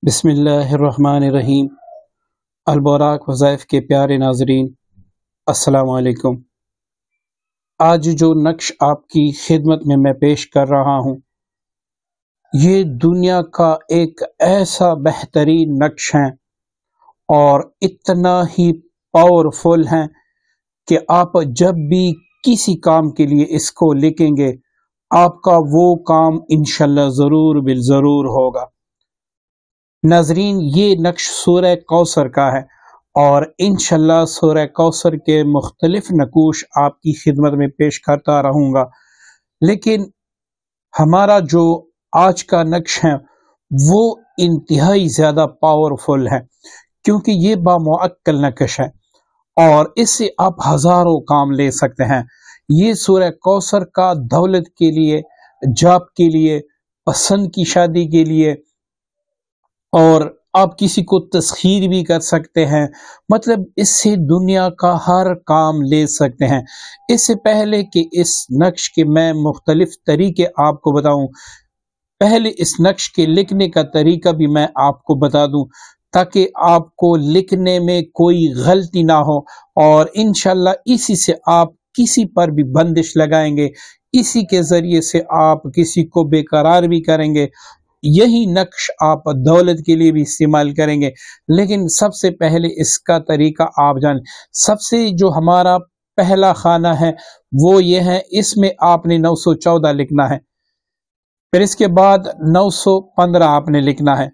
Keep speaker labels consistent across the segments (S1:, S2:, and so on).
S1: بسم اللہ الرحمن الرحیم۔ البراق وظائف کے پیارے ناظرین، السلام علیکم۔ آج جو نقش آپ کی خدمت میں پیش کر رہا ہوں، یہ دنیا کا ایک ایسا بہترین نقش ہے اور اتنا ہی پاورفل ہے کہ آپ جب بھی کسی کام کے لیے اس کو لکھیں گے، آپ کا وہ کام انشاءاللہ ضرور بالضرور ہوگا۔ ناظرین، یہ نقش سورہ کوثر کا ہے اور انشاءاللہ سورہ کوثر کے مختلف نقوش آپ کی خدمت میں پیش کرتا رہوں گا، لیکن ہمارا جو آج کا نقش ہے وہ انتہائی زیادہ پاورفل ہے، کیونکہ یہ بامعقل نقش ہے اور اس سے آپ ہزاروں کام لے سکتے ہیں۔ یہ سورہ کوثر کا دولت کے لیے، جاب کے لیے، پسند کی شادی کے لیے، اور آپ کسی کو تسخیر بھی کر سکتے ہیں، مطلب اس سے دنیا کا ہر کام لے سکتے ہیں۔ اس سے پہلے کہ اس نقش کے میں مختلف طریقے آپ کو بتاؤں، پہلے اس نقش کے لکھنے کا طریقہ بھی میں آپ کو بتا دوں تاکہ آپ کو لکھنے میں کوئی غلطی نہ ہو، اور انشاءاللہ اسی سے آپ کسی پر بھی بندش لگائیں گے، اسی کے ذریعے سے آپ کسی کو بے قرار بھی کریں گے۔ یہی نقش آپ دولت کے لیے بھی استعمال کریں گے، لیکن سب سے پہلے اس کا طریقہ آپ جانیں۔ سب سے جو ہمارا پہلا خانہ ہے وہ یہ ہے، اس میں آپ نے 914 لکھنا ہے، پھر اس کے بعد 915 آپ نے لکھنا ہے،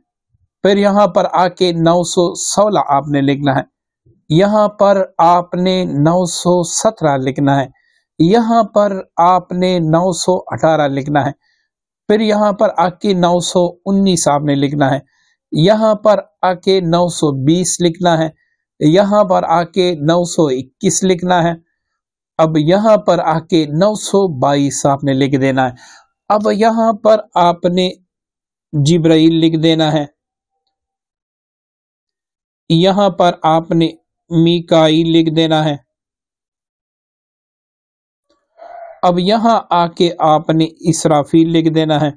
S1: پھر یہاں پر آ کے 916 آپ نے لکھنا ہے، یہاں پر آپ نے 917 لکھنا ہے، یہاں پر آپ نے 918 لکھنا ہے، پھر یہاں پر آ کے 919 آپ نے لکھنا ہے، یہاں پر آ کے 920 لکھنا ہے، یہاں پر آ کے 921 لکھنا ہے، اب یہاں پر آ کے 922 آپ نے لکھ دینا ہے۔ اب یہاں پر آپ نے جبرائیل لکھ دینا ہے، یہاں پر آپ نے میکائیل لکھ دینا ہے، اب یہاں آ کے آپ نے اسرافیل لکھ دینا ہے،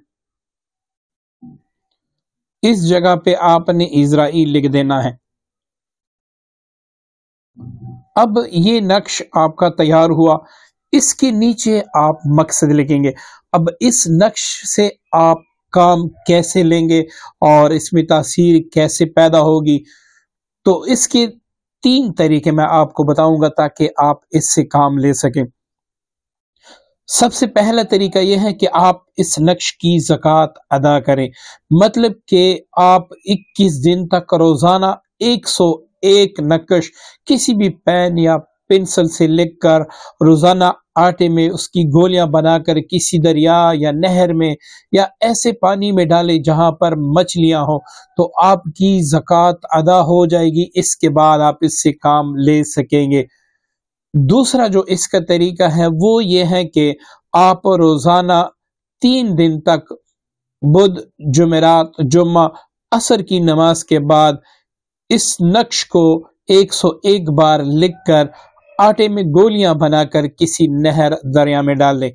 S1: اس جگہ پہ آپ نے اسرائیل لکھ دینا ہے۔ اب یہ نقش آپ کا تیار ہوا، اس کے نیچے آپ مقصد لکھیں گے۔ اب اس نقش سے آپ کام کیسے لیں گے اور اس میں تاثیر کیسے پیدا ہوگی، تو اس کے 3 طریقے میں آپ کو بتاؤں گا تاکہ آپ اس سے کام لے سکیں۔ سب سے پہلا طریقہ یہ ہے کہ آپ اس نقش کی زکوٰۃ ادا کریں، مطلب کہ آپ 21 دن تک روزانہ 101 نقش کسی بھی پین یا پنسل سے لکھ کر روزانہ آٹے میں اس کی گولیاں بنا کر کسی دریا یا نہر میں یا ایسے پانی میں ڈالیں جہاں پر مچھلیاں ہوں، تو آپ کی زکوٰۃ ادا ہو جائے گی۔ اس کے بعد آپ اس سے کام لے سکیں گے۔ دوسرا جو اس کا طریقہ ہے وہ یہ ہے کہ آپ روزانہ 3 دن تک بدھ، جمعرات، جمعہ، عصر کی نماز کے بعد اس نقش کو 101 بار لکھ کر آٹے میں گولیاں بنا کر کسی نہر، دریا میں ڈال دیں۔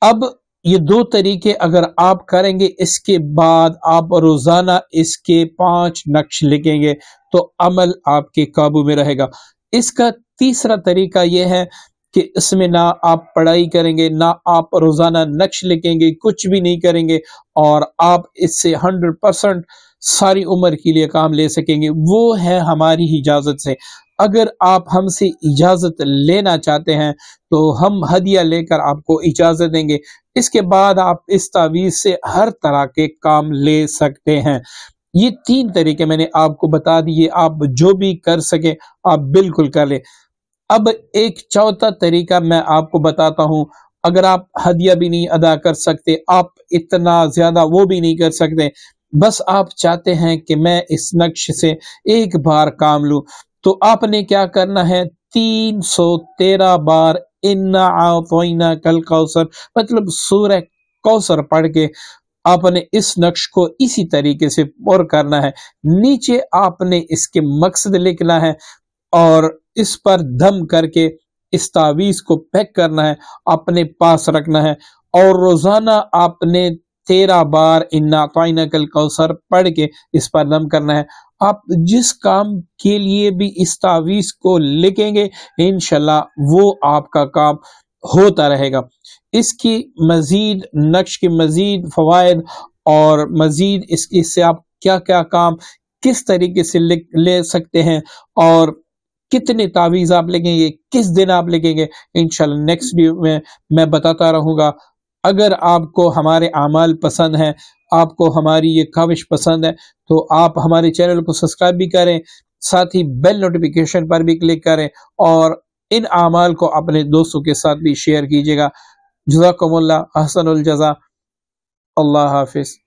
S1: اب یہ 2 طریقے اگر آپ کریں گے، اس کے بعد آپ روزانہ اس کے 5 نقش لکھیں گے تو عمل آپ کے قابو میں رہے گا۔ اس کا تیسرا طریقہ یہ ہے کہ اس میں نہ آپ پڑھائی کریں گے، نہ آپ روزانہ نقش لکھیں گے، کچھ بھی نہیں کریں گے، اور آپ اس سے 100% ساری عمر کے لیے کام لے سکیں گے۔ وہ ہے ہماری اجازت سے۔ اگر آپ ہم سے اجازت لینا چاہتے ہیں تو ہم ہدیہ لے کر آپ کو اجازت دیں گے، اس کے بعد آپ اس تعویذ سے ہر طرح کے کام لے سکتے ہیں۔ یہ 3 طریقے میں نے آپ کو بتا دیے، آپ جو بھی کر سکیں آپ بالکل کر لیں۔ اب ایک چوتھا طریقہ میں آپ کو بتاتا ہوں، اگر آپ ہدیہ بھی نہیں ادا کر سکتے، آپ اتنا زیادہ وہ بھی نہیں کر سکتے، بس آپ چاہتے ہیں کہ میں اس نقش سے ایک بار کام لوں، تو آپ نے کیا کرنا ہے، 313 بار اِنَّا أَعْطَيْنَاكَ الْكَوْثَرَ مطلب سورہ کوثر پڑھ کے آپ نے اس نقش کو اسی طریقے سے پر کرنا ہے۔ نیچے آپ نے اس کے مقصد لکھنا ہے اور اس پر دم کر کے اس تعویذ کو پیک کرنا ہے، اپنے پاس رکھنا ہے، اور روزانہ آپ نے 13 بار انا اعطیناک الکوثر پڑھ کے اس پر دم کرنا ہے۔ آپ جس کام کے لیے بھی اس تعویذ کو لکھیں گے انشاءاللہ وہ آپ کا کام ہوتا رہے گا۔ اس کی مزید نقش کے مزید فوائد اور مزید اس سے آپ کیا کیا کام کس طریقے سے لے سکتے ہیں اور کتنے تعویذ آپ لگیں گے، کس دن آپ لگیں گے، انشاءاللہ نیکسٹ ویڈیو میں بتاتا رہوں گا۔ اگر آپ کو ہمارے اعمال پسند ہیں، آپ کو ہماری یہ کاوش پسند ہے تو آپ ہمارے چینل کو سبسکرائب بھی کریں، ساتھ ہی بیل نوٹیفیکیشن پر بھی کلک کریں اور ان اعمال کو اپنے دوستوں کے ساتھ بھی شیئر کیجیے گا۔ جزاکم اللہ، احسن الجزا، اللہ حافظ۔